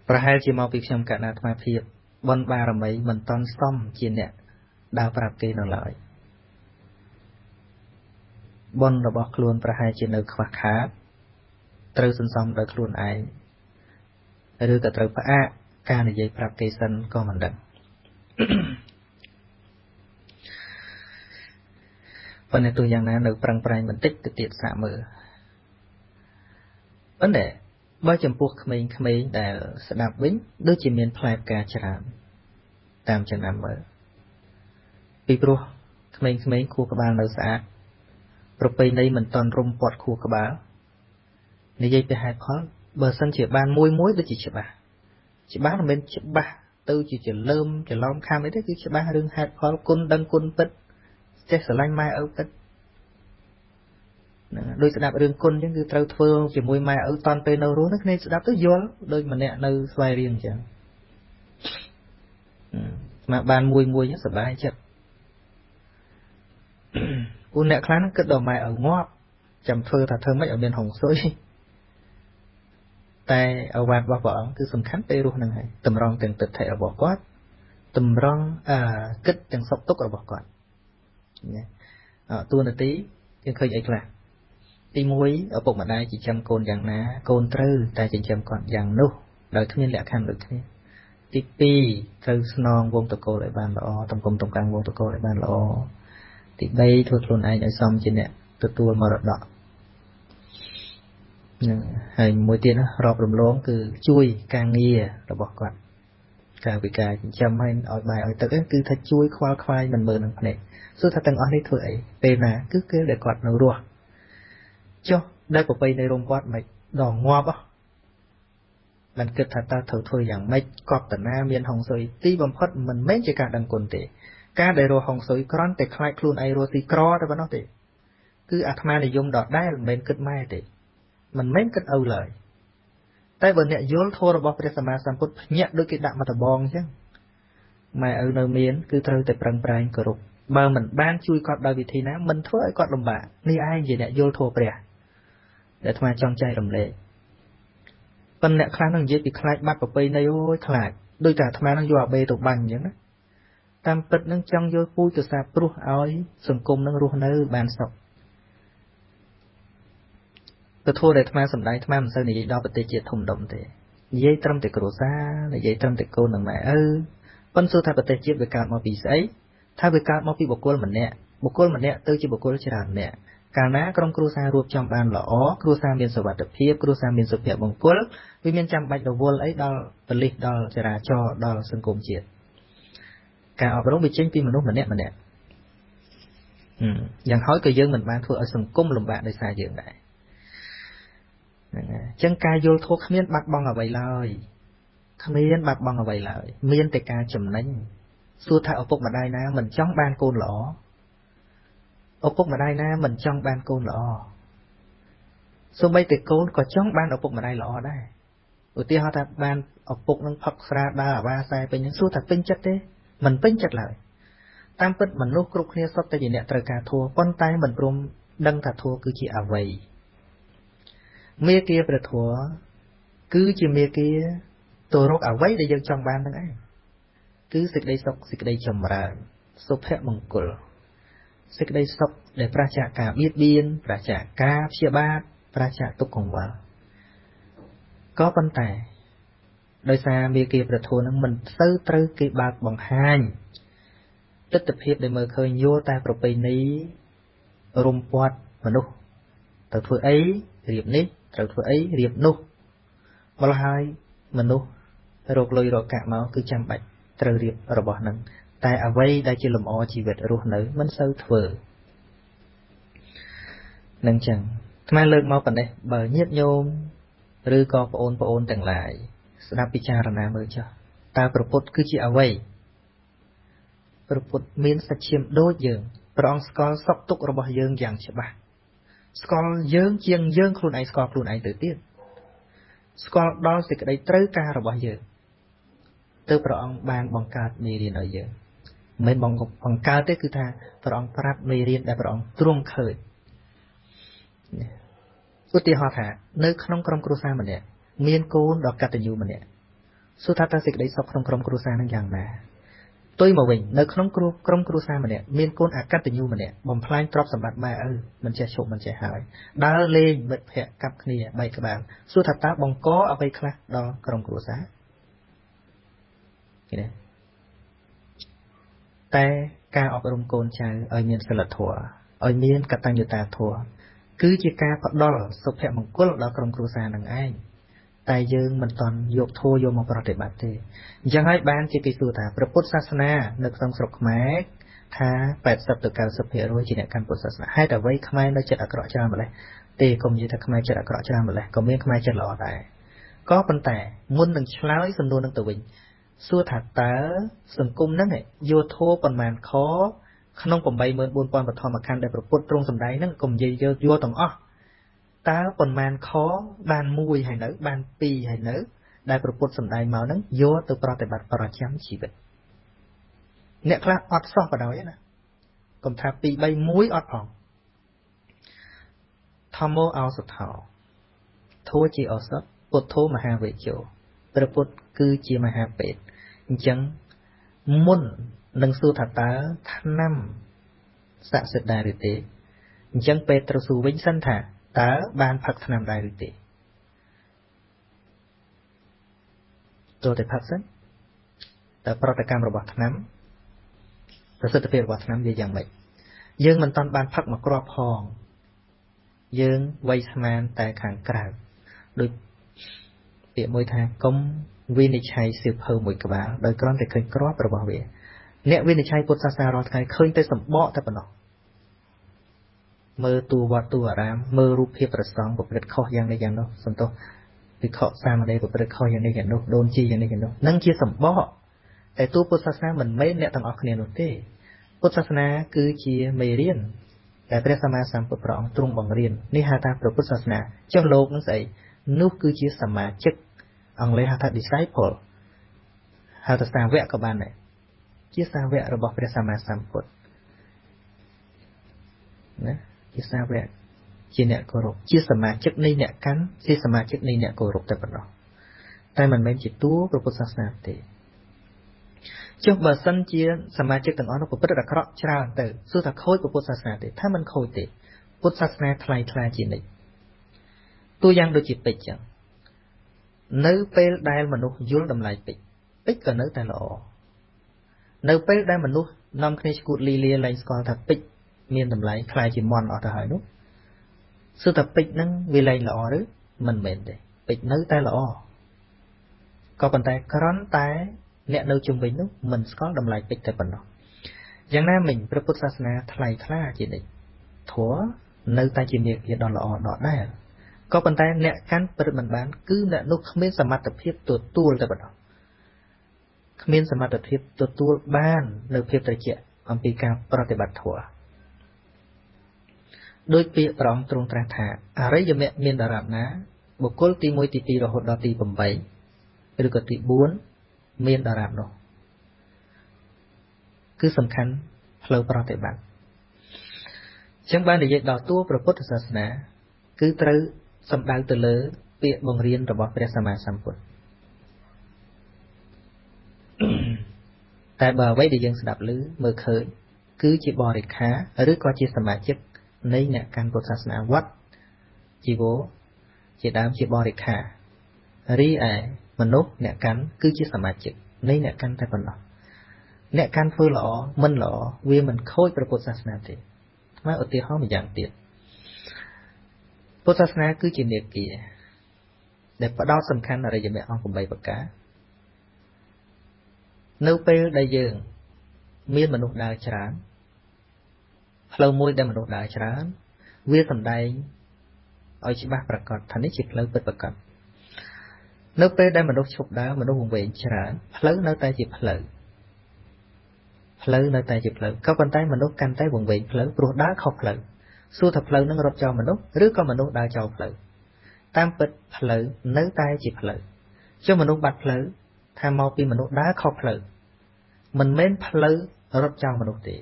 ប្រហែលជាមកពីខ្ញុំកណ្ដាលអាត្មាភាពបុណ្យបារមីមិនតន់សមជាអ្នកដើរប្រាប់គេនៅឡើយបុណ្យរបស់ខ្លួនប្រហែលជានៅខ្វះខាតត្រូវសន្សំដោយខ្លួនឯងឬក៏ត្រូវផ្អាកការនិយាយប្រាប់គេសិនក៏មិនដឹងប៉ុន្តែទោះយ៉ាងណានៅប្រឹងប្រែងបន្តិចទៅទៀតសាកមើលប៉ុន្តែបើចំពោះក្មេងៗដែលស្ដាប់វិញដូចជាមានផ្លែផ្កាច្រើនតាមចំណាំមើលពីព្រោះក្មេងៗខួរក្បាលនៅស្អាតប្រពៃណីមិនតន់រុំពាត់ខួរក្បាល និយាយពីហេតុផលបើសិនជាបានមួយដូចជាច្បាស់មិនមែនច្បាស់ទៅជាលើមច្រឡំខាំអីទេគឺច្បាស់រឿងហេតុផលគុណដឹងគុណពិតចេះស្រឡាញ់ម៉ែឪពិតហ្នឹងដូចស្ដាប់រឿងគុណអញ្ចឹងគឺត្រូវធ្វើជាមួយម៉ែឪតន់ពេលនៅរស់ហ្នឹងគ្នាស្ដាប់ទៅយល់ដូចម្នាក់នៅស្វ័យរៀងអញ្ចឹងស្មាបានមួយសប្បាយចិត្តពូអ្នកខ្លះហ្នឹងគិតដល់ម៉ែឪងាប់ចាំធ្វើថាធ្វើម៉េចឲ្យមានហុងស៊ុយតែអវត្តរបស់ព្រះអង្គគឺសំខាន់ពេលរស់ហ្នឹងហើយតម្រង់ទាំងទិដ្ឋិរបស់គាត់តម្រង់គិតទាំងសុខទុក្ខរបស់គាត់ណាតួនាទីយើងឃើញអីខ្លះទី1ឪពុកម្ដាយចិញ្ចឹមកូនយ៉ាងណាកូនត្រូវតែចិញ្ចឹមគាត់យ៉ាងនោះដោយគ្មានលក្ខខណ្ឌដូចគ្នាទី2ត្រូវស្នងវងតកូលឲ្យបានល្អតំគុំតំកាំងវងតកូលឲ្យបានល្អទី3ធ្វើខ្លួនឯងឲ្យសមជាអ្នកទទួលមរតកហ្នឹងហើយមួយទៀតរាប់រំលងគឺជួយការងាររបស់គាត់ការវិការចិញ្ចឹមឲ្យបាយឲ្យទឹកគឺថាជួយខ្វល់ខ្វាយមិនមើលនឹងភ្នែកសួរថាទាំងអស់នេះធ្វើអីពេលណាគឺពេលដែលគាត់នៅរស់ចុះដែលប្រពៃនៃរោមគាត់មិនដល់ងាប់មិនគិតថាតើត្រូវធ្វើយ៉ាងម៉េចកប់តាណាមានហុងស៊ុយទីបំផុតមិនមែនជាការដឹងគុណទេការដែលរស់ហុងស៊ុយគ្រាន់តែខ្លាចខ្លួនឯងរស់ស៊ីក្រតែប៉ុណ្ណោះទេគឺអាត្មានិយមដដែលមិនមែនគិតម៉ែទេមិនមែនគិតឪឡើយតែបើអ្នកយល់ធម៌របស់ព្រះសម្មាសម្ពុទ្ធភ្ញាក់ដូចគេដាក់មកដបងអញ្ចឹងម៉ែឪនៅមានគឺត្រូវតែប្រឹងប្រែងគោរពបើមិនបានជួយគាត់ដោយវិធីណាមិនធ្វើឲ្យគាត់លំបាកនេះឯងជាអ្នកយល់ធម៌ព្រះដែលអាត្មាចង់ចែករំលែកប៉ុន្តែអ្នកខ្លះនឹងនិយាយពីខ្លាចបាត់ប្រពៃណីអូយខ្លាចដូចតែអាត្មានឹងយកអាបេទៅបាញ់អញ្ចឹងណាតាមពិតនឹងចង់យកពូជទៅសាព្រោះឲ្យសង្គមនឹងរស់នៅបានសុខទៅធួដែលអាត្មាសម្ដែងអាត្មាមិនសូវនិយាយដល់ប្រទេសជាតិធំដុំទេនិយាយត្រឹមតែគ្រួសារនិយាយត្រឹមតែកូននិងម៉ែឪប៉ុន្តែសួរថាប្រទេសជាតិវាកើតមកពីស្អីថាវាកើតមកពីបុគ្គលម្នាក់ទៅជាបុគ្គលច្រើនម្នាក់កាលណាក្រុមគ្រួសាររួបចំបានល្អគ្រួសារមានសុវត្ថិភាពគ្រួសារមានសុភមង្គលវាមានចាំបាច់រវល់អីដល់ប៉ូលីសដល់ចរាចរណ៍ដល់សង្គមជាតិការអប់រំវាចេញពីមនុស្សម្នាក់យ៉ាងហោចក៏យើងមិនបានធ្វើឲ្យសង្គមលំបាកដោយសារយើងដែរហ្នឹងហើយអញ្ចឹងការយល់ធម៌គ្មានបាត់បង់អ្វីឡើយមានតែការចំណេញសួរថាឪពុកម្ដាយណាមិនចង់បានកូនល្អសូម្បីតែកូនក៏ចង់បានឪពុកម្ដាយល្អដែរឧទាហរណ៍ថាបានឪពុកនឹងផឹកស្រាដើរអាវ៉ាខ្សែពេញហ្នឹងសួរថាពេញចិត្តទេមិនពេញចិត្តឡើយតាមពិតមនុស្សគ្រប់គ្នាសុទ្ធតែជាអ្នកត្រូវការធម៌ប៉ុន្តែមិនព្រមដឹងថាធម៌គឺជាអ្វីមេគាព្រះធម៌គឺជាមេគាទៅរកអ្វីដែលយើងចង់បានហ្នឹងឯងគឺសេចក្តីសុខសេចក្តីចម្រើនសុភមង្គលសេចក្តីសុខដែលប្រាសចាកការបៀតបៀនប្រាសចាកការព្យាបាទប្រាសចាកទុក្ខកង្វល់ក៏ប៉ុន្តែដោយសារមេគាព្រះធម៌ហ្នឹងមិនសូវត្រូវគេបើកបង្ហាញទស្សនវិជ្ជាដែលមើលឃើញយល់តែប្រពៃណីរំពាត់មនុស្សទៅធ្វើអីរៀបនេះត្រូវធ្វើអីរៀបនោះម្ល៉េះហើយមនុស្សរកលុយរកកាក់មកគឺចាំបាច់ត្រូវរៀបរបស់ហ្នឹងតែអ្វីដែលជាលំអជីវិតរស់នៅមិនសូវធ្វើនឹងចឹងអាត្មាលើកមកប៉ុណ្ណេះបើញាតិញោមឬក៏បងប្អូនទាំងឡាយស្ដាប់ពិចារណាមើលចុះតើព្រះពុទ្ធគឺជាអ្វីព្រះពុទ្ធមានសច្ឆាមដូចយើងព្រះអង្គស្គាល់សុខទុក្ខរបស់យើងយ៉ាងច្បាស់ស្គាល់យើងជាងយើងខ្លួនឯងស្គាល់ខ្លួនឯងទៅទៀតស្គាល់ដល់សេចក្តីត្រូវការរបស់យើងទើបព្រះអង្គបានបង្កើតមេរៀនឲ្យយើងមិនមែនបង្កើតទេគឺថាព្រះអង្គប្រាប់មេរៀនដែលព្រះអង្គទ្រង់ឃើញឧទាហរណ៍ថានៅក្នុងក្រុមគ្រួសារម្នាក់មានកូនដ៏កតញ្ញូម្នាក់សួរថាតើសេចក្តីសុខក្នុងក្រុមគ្រួសារនឹងយ៉ាងណាផ្ទុយមកវិញនៅក្នុងក្រុមគ្រួសារម្នាក់មានកូនអកតញ្ញូម្នាក់បំផ្លាញទ្រព្យសម្បត្តិម៉ែឪមិនចេះឈប់មិនចេះហើយដើរលេងមិត្តភ័ក្តិកាប់គ្នាបែកក្បាលសួរថាតើបង្កអ្វីខ្លះដល់ក្រុមគ្រួសារឃើញទេតែការអប់រំកូនចៅឲ្យមានសីលធម៌ឲ្យមានកតញ្ញូតាធម៌គឺជាការផ្ដល់សុភមង្គលដល់ក្រុមគ្រួសារនឹងឯងតែយើងមិនតន់យកធម៌យកមកប្រតិបត្តិទេអញ្ចឹងហើយបានជាគេសួរថាព្រះពុទ្ធសាសនានៅក្នុងស្រុកខ្មែរថា80 ទៅ 90% ជាអ្នកកាន់ពុទ្ធសាសនាហេតុអ្វីខ្មែរនៅចិត្តអាក្រក់ច្រើនម្ល៉េះ ទេកុំនិយាយថាខ្មែរចិត្តអាក្រក់ច្រើនម្លេះក៏មានខ្មែរចិត្តល្អដែរក៏ប៉ុន្តែមុននឹងឆ្លើយសំណួរនឹងទៅវិញសួរថាតើសង្គមហ្នឹងយកធម៌ប៉ុន្មានខក្នុង 84000 បឋមខណ្ឌដែលប្រពុតទ្រង់សម្ដែងហ្នឹងកុំនិយាយយកទាំងអស់តើប៉ុន្មានខបាន1ហើយនៅបាន2ហើយនៅដែលប្រពុតសម្ដែងមកហ្នឹងយកទៅប្រតិបត្តិប្រចាំជីវិតអ្នកខ្លះអត់សោះបដ ாய் ណាកុំថា2 3 1អត់ផងធម្មោអោសថោធัวជាឱសថពុទ្ធោមហាវេជោព្រះពុទ្ធគឺជាមហាពេទ្យអញ្ចឹងមុននឹងសួរថាតើថ្នាំស័ក្តិសិទ្ធិដែរឬទេអញ្ចឹងពេទ្យត្រូវសួរវិញសិនថាតើបានផឹកថ្នាំដែរឬទេទោះតែផឹកសិនតើប្រតិកម្មរបស់ថ្នាំប្រសិទ្ធភាពរបស់ថ្នាំវាយ៉ាងម៉េចយើងមិនតាន់បានផឹកមកគ្រាប់ផងយើងវ័យស្មានតែខាងក្រៅដូចពាក្យមួយថាកុំវិនិច្ឆ័យសៀវភៅមួយក្បាលដោយគ្រាន់តែឃើញគ្រាប់របស់វាអ្នកវិនិច្ឆ័យពុទ្ធសាសនារាល់ថ្ងៃឃើញតែសម្បកតែប៉ុណ្ណោះមើលទូវត្តទូអារាមមើលរូបភាពព្រះសង្ឃប្រព្រឹត្តខុសយ៉ាងនេះយ៉ាងនោះសន្តោសវិខសាមណេរប្រព្រឹត្តខុសយ៉ាងនេះយ៉ាងនោះដូនជីយ៉ាងនេះយ៉ាងនោះនឹងជាសម្បកតែទូពុទ្ធសាសនាមិនមែនអ្នកទាំងអស់គ្នានោះទេពុទ្ធសាសនាគឺជាមេរៀនដែលព្រះសម្មាសម្ពុទ្ធព្រះអង្គទ្រង់បង្រៀននេះហៅថាព្រះពុទ្ធសាសនាចុះលោកនឹងស្អីនោះគឺជាសមាជិកអង់គ្លេសហៅថា disciple ហៅថាសាវកក៏បានដែរជាសាវករបស់ព្រះសម្មាសម្ពុទ្ធណាជាសាវកជាអ្នកគោរពជាសមាជិកនៃអ្នកកាន់ជាសមាជិកនៃអ្នកគោរពតែប៉ុណ្ណោះតែមិនមែនជាតួព្រះពុទ្ធសាសនាទេសបើសិនជាសមាជិកទាំងអស់នោះប្រព្រឹត្តអាក្រក់ច្រើនទៅសួរថាខូចពុទ្ធសាសនាទេថាមិនខូចទេពុទ្ធសាសនាថ្លៃថ្លាជានិច្ចតួយ៉ាងដូចជាពេជ្រចឹងនៅពេលដែលមនុស្សយល់តម្លៃពេជ្រក៏នៅតែល្អនៅពេលដែលមនុស្សនាំគ្នាឈួតលីលាលែងស្គាល់ថាពេជ្រមានតម្លៃខ្លាយជាមន់អស់ទៅហើយនោះសួរថាពេជ្រហ្នឹងវាលែងល្អឬមិនមែនទេពេជ្រនៅតែល្អក៏ប៉ុន្តែគ្រាន់តែអ្នកនៅជុំវិញនោះមិនស្គាល់តម្លៃពេជ្រតែប៉ុណ្ណោះយ៉ាងណាមិញព្រះពុទ្ធសាសនាថ្លៃថ្លាជានិច្ចធម៌នៅតែជាមាគ៌ាដ៏ល្អដដែលក៏ប៉ុន្តែអ្នកកាន់ព្រឹត្តមិនបានគឺអ្នកនោះគ្មានសមត្ថភាពទទួលតែប៉ុណ្ណោះគ្មានសមត្ថភាពទទួលបាននៅភាពត្រជាក់អំពីការប្រតិបត្តិធម៌ដោយពាក្យព្រះអង្គទ្រង់ត្រាស់ថាអរិយមគ្គមានដរាបណាបុគ្គលទី1ទី2រហូតដល់ទី8ឬក៏ទី4មានដរាបនោះគឺសំខាន់ផ្លូវប្រតិបត្តិអញ្ចឹងបាននិយាយដល់តួព្រះពុទ្ធសាសនាគឺត្រូវសំដៅទៅលើពាក្យបង្រៀនរបស់ព្រះសម្មាសម្ពុទ្ធតែបើអ្វីដែលយើងស្ដាប់ឮមើលឃើញគឺជាបរិខាឬក៏ជាសមាជិកនៃអ្នកកាន់ពុទ្ធសាសនាវត្តជីវរជាដើមជាបរិខារីឯមនុស្សអ្នកកាន់គឺជាសមាជិកនៃអ្នកកាន់តែប៉ុណ្ណោះអ្នកកាន់ធ្វើល្អមិនល្អវាមិនខូចព្រះពុទ្ធសាសនាទេមកឧទាហរណ៍ម្យ៉ាងទៀតពុទ្ធសាសនាគឺជាមាគ៌ាដែលផ្ដោតសំខាន់អរិយមគ្គអង្គ8ប្រការនៅពេលដែលយើងមានមនុស្សដើរច្រើនផ្លូវមួយដែលមនុស្សដើរច្រើនវាសំដែងឲ្យច្បាស់ប្រកបថានេះជាផ្លូវពិតប្រាកដនៅពេលដែលមនុស្សឈប់ដើរមនុស្សវង្វេងច្រើនផ្លូវនៅតែជាផ្លូវនៅតែជាផ្លូវក៏ប៉ុន្តែមនុស្សកាន់តែវង្វេងផ្លូវព្រោះដើរខុសផ្លូវសួរថាផ្លូវនឹងរត់ចោលមនុស្សឬក៏មនុស្សដើរចោលផ្លូវតាមពិតផ្លូវនៅតែជាផ្លូវចុះមនុស្សបាត់ផ្លូវថាមកពីមនុស្សដើរខុសផ្លូវមិនមែនផ្លូវរត់ចោលមនុស្សទេ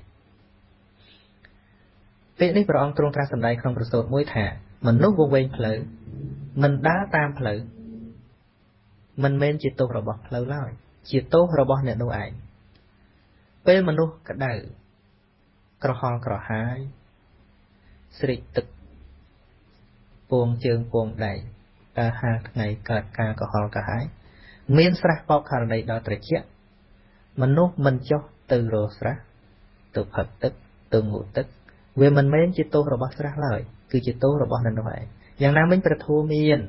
ពេលនេះព្រះអង្គទ្រង់ត្រាស់សម្ដែងក្នុងប្រសូតមួយថាមនុស្សវង្វេងផ្លូវមិនដើរតាមផ្លូវមិនមែនជាទោសរបស់ផ្លូវឡើយជាទោសរបស់អ្នកនោះឯងពេលមនុស្សក្តៅក្រហល់ក្រហាយស្រេកទឹកពងជើងពងដៃដើរហាលថ្ងៃកើតការក្រហល់ក្រហាយមានស្រះបោកករណីដល់ត្រជាក់មនុស្សមិនចុះទៅរកស្រះទៅផឹកទឹកទៅងូតទឹកវាមិនមែនជាទោសរបស់ស្រះឡើយគឺជាទោសរបស់អ្នកនោះឯងយ៉ាងណាមិញព្រះធម៌មាន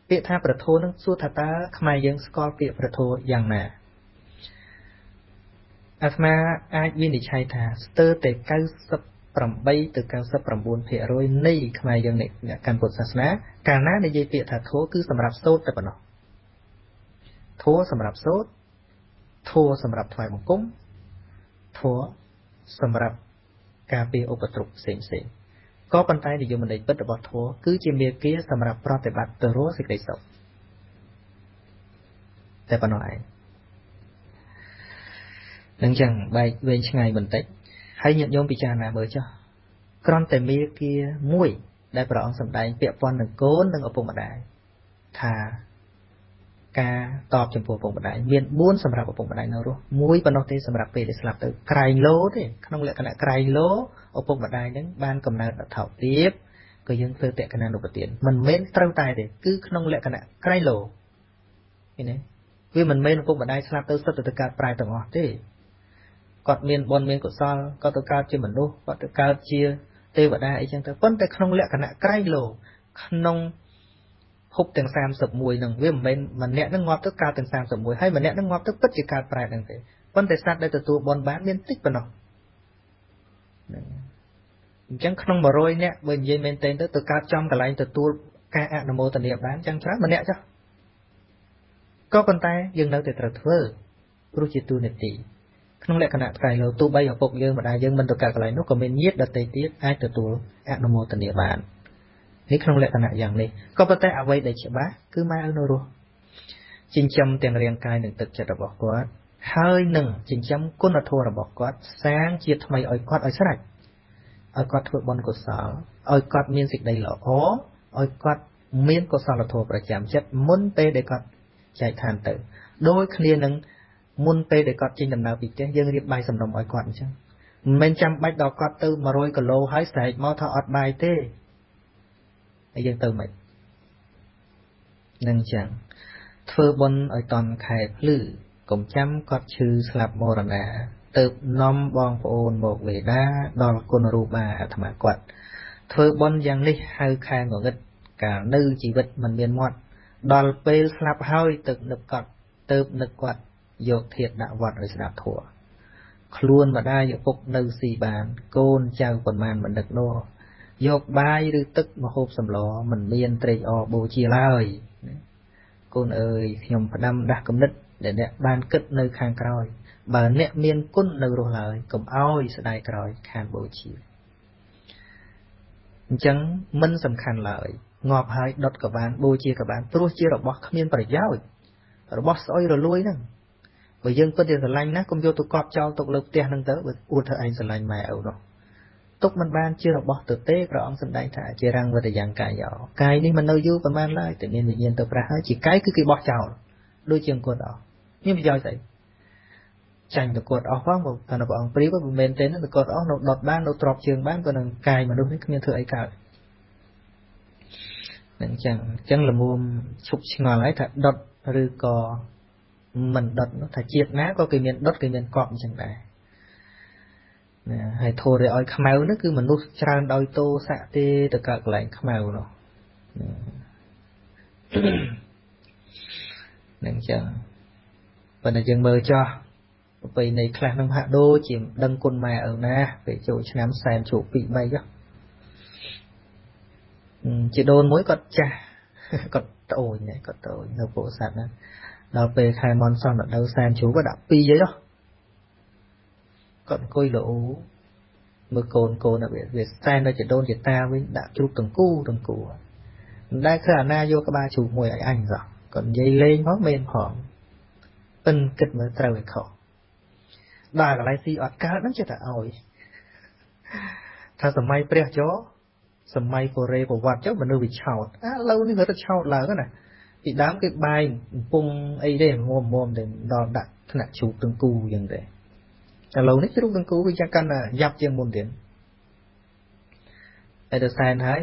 ពាក្យថាព្រះធម៌នឹងសួរថាតើខ្មែរយើងស្គាល់ពាក្យព្រះធម៌យ៉ាងណាអាត្មាអាចវិនិច្ឆ័យថាស្ទើរតែ 8 từ 99%នៃខ្មែរយើងនេះអ្នកកាន់ពុទ្ធសាសនាកាលណានិយាយពាក្យថាធัวគឺសម្រាប់សូត្រតែប៉ុណ្ណោះធัวសម្រាប់សូត្រធัวសម្រាប់ថ្វាយបង្គំធัวសម្រាប់ការពារឧបទ្រពផ្សេងៗក៏ប៉ុន្តែនិយមន័យពិតរបស់ធัวគឺជាមាគ៌ាសម្រាប់ប្រតិបត្តិទៅរកសេចក្តីសុខតែប៉ុណ្ណោះឯងនឹងចឹងបែកវែងឆ្ងាយបន្តិចហើយញាតិញោមពិចារណាមើលចុះគ្រាន់តែមាគ៌ាមួយដែលព្រះអង្គសម្ដែងពាក់ព័ន្ធនឹងកូននិងឪពុកម្ដាយថាការតបចំពោះឪពុកម្ដាយមាន4សម្រាប់ឪពុកម្ដាយនៅរស់មួយប៉ុណ្ណោះទេសម្រាប់ពេលដែលស្លាប់ទៅក្រែងលោទេក្នុងលក្ខណៈក្រែងលោឪពុកម្ដាយនឹងបានកំណើតអថោទាបក៏យើងធ្វើតក្កណានុបទានមិនមែនត្រូវតែទេគឺក្នុងលក្ខណៈក្រែងលោឃើញទេវាមិនមែនឪពុកម្ដាយស្លាប់ទៅសិតទៅកើតប្រែទាំងអស់ទេគាត់មានបុណ្យមានកុសលគាត់ទៅកើតជាមនុស្សគាត់ទៅកើតជាទេវតាអីចឹងទៅប៉ុន្តែក្នុងលក្ខណៈក្រែងលោក្នុងភពទាំង31នឹងវាមិនមែនម្នាក់នឹងងាប់ទៅកើតទាំង31ហើយម្នាក់នឹងងាប់ទៅពិតជាកើតប្រែហ្នឹងទេប៉ុន្តែសត្វដែលទទួលបុណ្យបានមានតិចប៉ុណ្ណោះអញ្ចឹងក្នុង100នាក់បើនិយាយមែនទែនទៅកើតចំកន្លែងទទួលការអនុមោទនាបានចឹងច្រើនម្នាក់ចុះក៏ប៉ុន្តែយើងនៅតែត្រូវធ្វើព្រោះជាទូនាទីក្នុងលក្ខណៈក្រៃលោទោះបីឪពុកយើងម្ដាយយើងមិនទៅកើតកន្លែងនោះក៏មានញាតិដទៃទៀតអាចទទួលអនុមោទនាបាននេះក្នុងលក្ខណៈយ៉ាងនេះក៏ប៉ុន្តែអ្វីដែលច្បាស់គឺម៉ែឪនៅរស់ចិញ្ចឹមទាំងរាងកាយនិងទឹកចិត្តរបស់គាត់ហើយនឹងចិញ្ចឹមគុណធម៌របស់គាត់សាងជាតិថ្មីឲ្យគាត់ឲ្យស្រេចឲ្យគាត់ធ្វើបុណ្យកុសលឲ្យគាត់មានសេចក្តីល្អឲ្យគាត់មានកុសលធម៌ប្រចាំចិត្តមុនពេលដែលគាត់ចែកឋានទៅដោយគ្នានឹងមុនពេលដែលគាត់ចេញដំណើរពីផ្ទះយើងរៀបបាយសំណុំឲ្យគាត់អញ្ចឹងមិនមែនចាំបាច់ដល់គាត់ទៅ100គីឡូហើយស្រែកមកថាអត់បាយទេហើយយើងទៅមិននឹងអញ្ចឹងធ្វើបុណ្យឲ្យតន់ខែភ្លឺកុំចាំគាត់ឈឺស្លាប់មរណាទៅនាំបងប្អូនមកវេដាដល់គុណរូបាអាត្មាគាត់ធ្វើបុណ្យយ៉ាងនេះហៅខែងងឹតកាលនៅជីវិតមិនមានមាត់ដល់ពេលស្លាប់ហើយទឹកនឹកគាត់ទៅនឹកគាត់យកធាតុដាក់វត្តឲ្យស្ដាប់ធម៌ខ្លួនម្ដាយឪពុកនៅស៊ីបានកូនចៅប៉ុន្មានមិននឹកនោះយកបាយឬទឹកម្ហូបសម្លមិនមានត្រេកអរបូជាឡើយកូនអើយខ្ញុំផ្ដាំដាស់គំនិតដែលអ្នកបានគិតនៅខាងក្រោយបើអ្នកមានគុណនៅរស់ឡើយកុំអោយស្ដាយក្រោយខានបូជាអញ្ចឹងមិនសំខាន់ឡើយងាប់ហើយដុតក៏បានបូជាក៏បានព្រោះជារបស់គ្មានប្រយោជន៍របស់ស្អុយរលួយហ្នឹងបើយើងពិតជាស្រឡាញ់ណាកុំយកទៅកប់ចោលទុកលើផ្ទះហ្នឹងទៅបើអួតថាឯងស្រឡាញ់ម៉ែឪនោះទុកមិនបានជារបស់ទៅទេព្រះអង្គសម្ដែងថាជារាំងវត្តយ៉ាងកាយយោកាយនេះមិននៅយូរប៉ុន្មានឡើយតែមានវិញ្ញាណទៅប្រះហើយជាកាយគឺគេបោះចោលដូចជាអង្គត់អស់មានប្រយោជន៍ស្អីចាញ់ទៅគាត់អស់ផងបើតែព្រះអង្គព្រីបមិនមែនទេទៅគាត់អស់នៅដុតបាននៅទ្របជើងបានក៏នឹងកាយមនុស្សនេះគ្មានធ្វើអីកើតអញ្ចឹងល្មមឈប់ឆ្ងល់ហើយថាដុតឬក៏មិនដុតនោះថាជាតិណាក៏គេមានដុតគេមានកប់អញ្ចឹងដែរណាហើយធូរឲ្យខ្មៅនោះគឺមនុស្សច្រើនដោយតោសៈទេទៅកើតកន្លែងខ្មៅនោះនឹងអញ្ចឹងប៉ុន្តែយើងមើលចោះប្រពៃណីខ្លះនឹងហាក់ដូចជាដឹងគុណម៉ែឪណាពេលចូលឆ្នាំសែនជោគ2 3ជីដូនមួយគាត់ចាស់គាត់ត្អូញគាត់ត្អូញនៅពោធិ៍សាត់ណាដល់ពេលខែមនសនដល់សែនជ្រូកក៏ដាក់2អីហ៎គាត់អង្គុយលោមើលកូនវាសែននៅជីដូនជីតាវិញដាក់ជ្រូកទាំងគូមិនដែលឃើញអាណាយកក្បាលជ្រូកមួយឲ្យអញសោះគាត់និយាយលេងផងមែនផងប៉ិនគិតមើលត្រូវឲ្យខុសដល់កន្លែងស៊ីអត់កើតហ្នឹងចេះតែឲ្យថាសម័យព្រះចោសម័យកូរ៉េប្រវត្តិចុះមនុស្សវាឆោតឥឡូវនេះវាទៅឆោតឡើងណាពីដើមគេបាយកំពុងអីទេមុំតែដល់ដាក់ថ្នាក់ជ្រូកទាំងគូអញ្ចឹងទេឥឡូវនេះជ្រូកទាំងគូវាយ៉ាងកាន់យ៉ាប់ជាងមុនទៀតហើយទៅសែនហើយ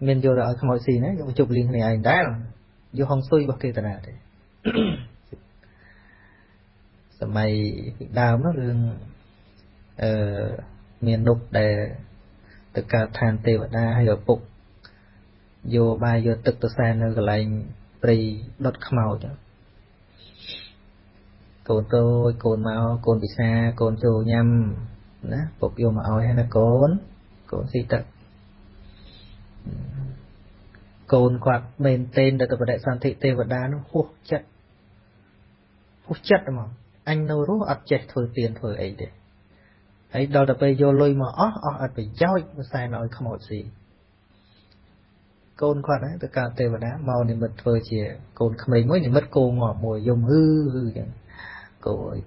មានយកទៅឲ្យខ្មោចស៊ីណាយកជប់លៀងគ្នាឯងដែរយកហុងស៊ុយរបស់គេតាណាទេសម័យពីដើមនោះរឿងមាននុកដែលទៅកើតឋានទេវតាហើយឪពុកយកបាយយកទឹកទៅសែននៅកន្លែងព្រៃដុតខ្មោចកូនតូចកូនមកកូនពិសាកូនចូលញ៉ាំ ណាពុកយកមកឲ្យហើយកូនស៊ីទឹកកូនគាត់មែនទែនទៅបដិសន្ធិទេវតានោះហួសចិត្តហ្មងអញនៅរស់អត់ចេះធ្វើទៀនធ្វើអីទេហើយដល់ទៅពេលយកលុយមកអស់អត់ប្រយោជន៍មិនសែនឲ្យខ្មោចស៊ីកូនគាត់ហ្នឹងទៅកើតទេវតាមកនិមិត្តធ្វើជាកូនក្មេងមួយនិមិត្តគោងាប់មួយយំហឺចឹង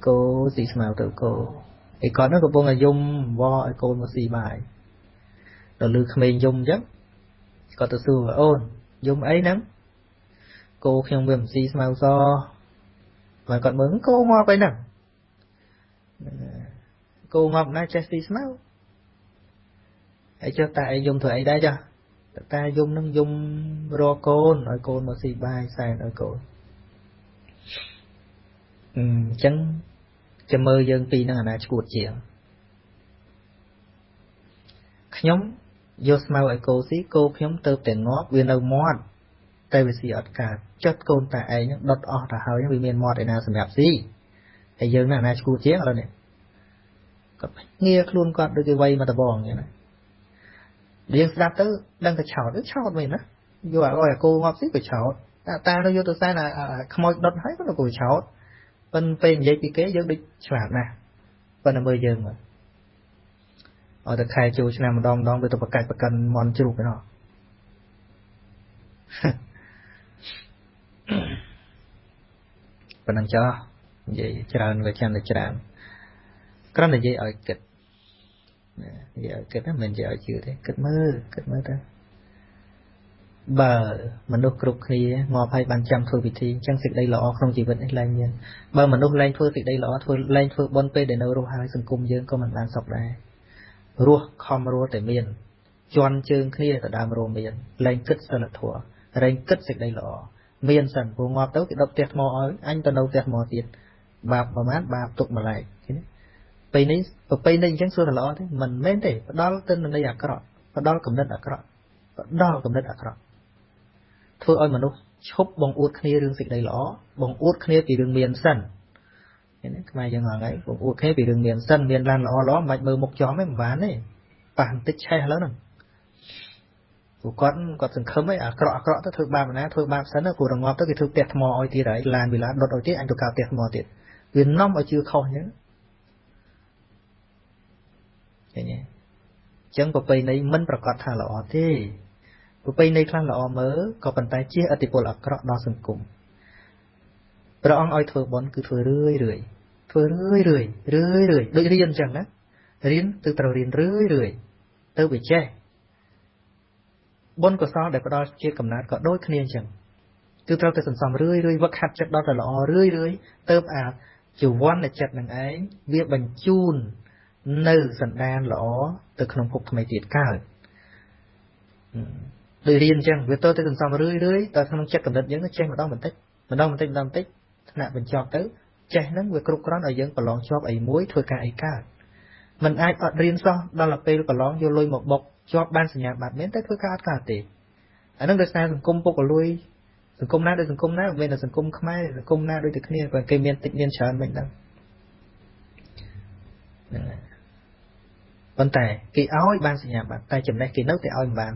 គោស៊ីស្មៅទៅគោឯគាត់ហ្នឹងកំពុងតែយំវល់ឲ្យកូនមកស៊ីបាយដល់លឺក្មេងយំចឹងគាត់ទៅសួរអូនយំអីហ្នឹងគោខ្ញុំវាមិនស៊ីស្មៅសហើយគាត់មើលគោងាប់អីហ្នឹងគោងាប់ណាស់ចេះស៊ីស្មៅហើយចុះតាឯងយំធ្វើអីដែរចាតាយំនឹងយំរកកូនឲ្យកូនមកស៊ីបាយសែនឲ្យកូនអញ្ចឹងចាំមើលយើងពីរនឹងអាណាឈួតជាងខ្ញុំយកស្មៅឲ្យកូនស៊ីគោខ្ញុំទៅតែងាប់វានៅមាត់តែវាស៊ីអត់កើតចិត្តកូនតាឯងដុតអស់ទៅហើយវាមានមាត់ឯណាសម្រាប់ស៊ីហើយយើងនឹងអាណាឈួតជាងឥឡូវនេះគាត់ងារខ្លួនគាត់ដូចគេវាយមកដបងអញ្ចឹងណាយើងស្ដាប់ទៅដឹងតែឆោតមែនណាយកឲ្យគោងាប់ស៊ីក៏ឆោតតាទៅយកទៅសែនខ្មោចដុតហើយក៏គោឆោតប៉ុន្តែពេលនិយាយពីគេយើងដូចឆ្លាតណាស់ប៉ុន្តែមើលយើងមើលឲ្យតែខែចូលឆ្នាំម្ដងវាទៅប្រកិនមន់ជ្រូកឯណោះប៉ុណ្ណឹងចោះនិយាយច្រើនក៏ចាំតែច្រើនគ្រាន់តែនិយាយឲ្យគិតនិយាយឲ្យគិតមិនមែននិយាយឲ្យជឿទេគិតមើលទៅបើមនុស្សគ្រប់គ្នាងាប់ហើយបានចាំធ្វើពិធីអញ្ចឹងសេចក្តីល្អក្នុងជីវិតនេះឡើងមានបើមនុស្សលែងធ្វើសេចក្តីល្អលែងធ្វើបុណ្យពេលដែលនៅរស់ហើយសង្គមយើងក៏មិនបានសុខដែររស់ខំរស់តែមានជន់ជើងគ្នាទៅដើមរស់មានលែងគិតសិលធម៌លែងគិតសេចក្តីល្អមានសិនព្រោះងាប់ទៅគេដុតផ្ទះថ្មឲ្យអញទៅនៅផ្ទះថ្មទៀតបាបប្រមាណបាបទុកម្លែកពេលនេះប្រពៃណីអញ្ចឹងសួរតែល្អទេមិនមែនទេផ្ដាល់ទិន្នន័យអាក្រក់ផ្ដាល់កំណត់អាក្រក់ធ្វើឲ្យមនុស្សឈប់បងអួតគ្នារឿងសេចក្តីល្អបងអួតគ្នាពីរឿងមានសិនឃើញទេខ្មែរយើងហ្នឹងបងអួតគ្នាពីរឿងមានសិនមានឡានល្អមិនបាច់មើលមុខចំទេមិនបានទេប៉ះបន្តិចឆេះឥឡូវហ្នឹងព្រោះគាត់សង្ឃឹមឯអាក្រក់ទៅធ្វើបាបណាធ្វើបាបសិនព្រោះរងាប់ទៅគេធ្វើផ្ទះថ្មឲ្យទៀតហើយឡានវិឡាដុតឲ្យទៀតអញទៅកើតផ្ទះថ្មទៀតវានាំឲ្យជឿខុសអញ្ចឹងឃើញទេអញ្ចឹងប្រពៃណីមិនប្រកាសថាល្អទេប្រពៃណីខ្លះល្អមើលក៏ប៉ុន្តែជាឥទ្ធិពលអាក្រក់ដល់សង្គមព្រះអង្គឲ្យធ្វើបុណ្យគឺធ្វើរឿយដូចរៀនអញ្ចឹងណារៀនទៅត្រូវរៀនរឿយទៅវាចេះបុណ្យកុសលដែលផ្ដល់ជាកំណើតក៏ដូចគ្នាអញ្ចឹងគឺត្រូវតែសន្សំរឿយវឹកហាត់ចិត្តដល់តែល្អរឿយទៅអាជីវ័ននៃចិត្តនឹងឯងវាបញ្ជូននៅសន្តានល្អទៅក្នុងភពថ្មីទៀតកើតដូចរៀនអញ្ចឹងវាទៅសន្សំរឿយដល់ក្នុងចិត្តកំណត់យើងចេះម្ដងបន្តិចថ្នាក់បញ្ចប់ទៅចេះហ្នឹងវាគ្រប់គ្រាន់ឲ្យយើងប្រឡងជាប់អីមួយធ្វើការអីកើតมันអាចអត់រៀនសោះដល់ទៅពេលប្រឡងយកលុយមកបុកជាប់បានសញ្ញាបត្រមែនតែធ្វើការអត់កើតទេអាហ្នឹងដោយសារសង្គមពុករលួយសង្គមណាដូចសង្គមណាមិនមែនតែសង្គមខ្មែរសង្គមណាដូចតែគ្នាបើគេមានតិចមានច្រើនមិនដឹងហ្នឹងហើយប៉ុន្តែគេឲ្យបានសញ្ញាបត្រតែចំណេះគេនៅតែឲ្យមិនបាន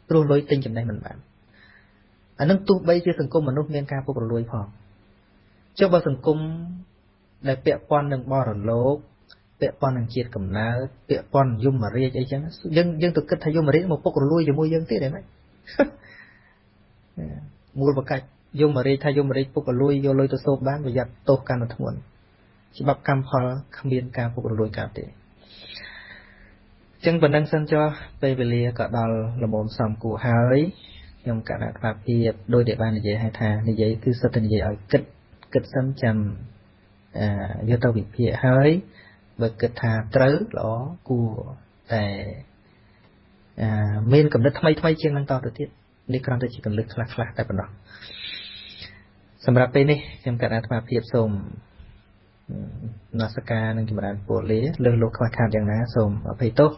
ព្រោះលុយទិញចំណេះមិនបានអានឹងទោះបីជាសង្គមមនុស្សមានការពុករលួយផងចុះបើសង្គមដែលពាក់ព័ន្ធនឹងបរលោកពាក់ព័ន្ធនឹងជាតិកំណើតពាក់ព័ន្ធយមរាជអីចឹងយើងទៅគិតថាយមរាជមកពុករលួយជាមួយយើងទៀតហ៎ម៉េចមូលបកាច់យមរាជថាយមរាជពុករលួយយកលុយទៅសោបបានប្រយ័ត្នទោសកាន់តែធ្ងន់ច្បាប់កម្មផលគ្មានការពុករលួយកើតទេចឹងប៉ុណ្ណឹងសិនចុះពេលវេលាក៏ដល់ល្មមសំគួរហើយខ្ញុំកណ្ដាលថាភាពដោយដែលបាននិយាយឲ្យថានិយាយគឺសិតតែនិយាយឲ្យគិតសិនចាំយកទៅវិភាគហើយបើគិតថាត្រូវល្អគួរតែមានកំណត់ថ្មីជាងនឹងតទៅទៀតនេះគ្រាន់តែជាកំណត់ខ្លះតែប៉ុណ្ណោះសម្រាប់ពេលនេះខ្ញុំកណ្ដាលថាភាពសូមនមស្ការនឹងចម្រើនពរលាលើលោកខ្វះខាតយ៉ាងណាសូមអភ័យទោស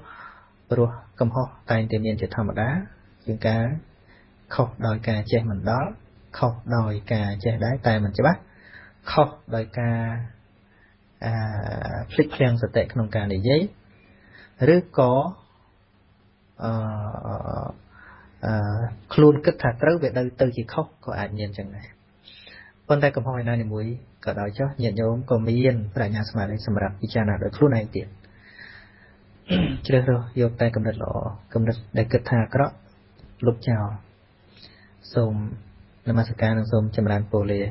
ព្រោះកំហុសតែងតែមានជាធម្មតាជាងការខុសដោយការចេះមិនដល់ខុសដោយការចេះដែរតែមិនច្បាស់ខុសដោយការភ្លេចភ្លាំងសតិក្នុងការនិយាយ ឬក៏ខ្លួនគិតថាត្រូវវាទៅជាខុសក៏អាចមានចឹងដែរប៉ុន្តែកំហុសឯណានីមួយក៏ដោយចុះញាតិញោមក៏មានប្រាជ្ញាស្មារតីសម្រាប់ពិចារណាដោយខ្លួនឯងទៀតជ្រើសរើសយកតែគំនិតល្អគំនិតដែលគិតថាអាក្រក់លុបចោលសូមនមស្ការនិងសូមចម្រើនពរលា